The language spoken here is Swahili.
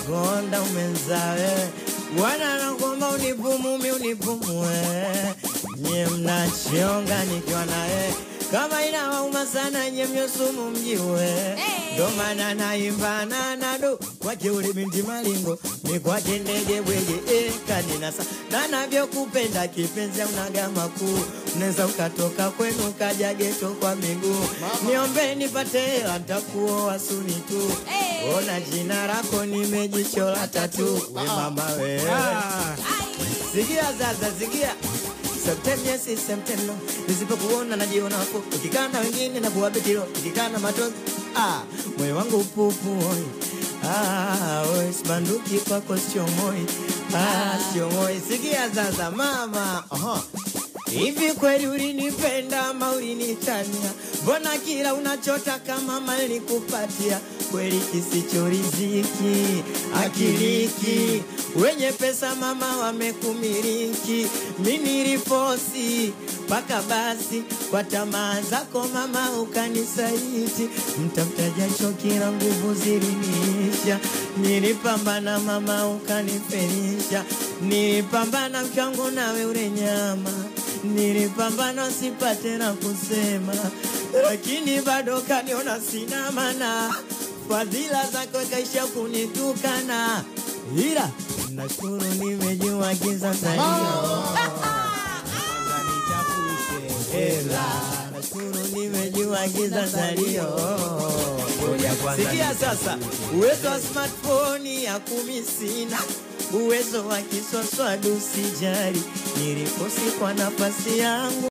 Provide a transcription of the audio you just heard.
konda umenzawe wana nakuomba unipumue nye mnachionga nikiwa nae kama inawauma sana nye myosumu mjiwe ndo maana naimbana nado kwake ule binti malingo ni kwake ndege bwege kaninasa na navyo kupenda kipenzi unaga makuu unaweza ukatoka kwenu kaja geto kwa miguu niombe nipate hela nitakuoa suni tu ona jina lako nimejichola tatu we mama we sikia sasa sikia September yes September nisipokuona najiona hapo ukikana wengine na kuwabetilo ukikana matozi moyo wangu pupu oi sbanduki kwako sio moi sio moi sikia sasa mama hivi kweli ulinipenda ama ulinitania mbona kila unachotaka mama nilikupatia kweli kisicho riziki akiliki wenye pesa mama wamekumiliki mimi nilifosi paka basi kwa tamaa zako mama ukanisaiti mtafutaja chokira nguvu ziliniisha nilipambana mama ukanifelisha nilipambana mkangu nawe ule nyama nilipambana sipate na kusema lakini bado kaniona sina maana fadhila zako kaisha kunitukana ila nashukuru nimejua giza salio nashukuru nimejua giza salio sikia sasa uwezo wa smartphone ya kumisina uwezo wa kiswaswadu sijari niliposi kwa nafasi yangu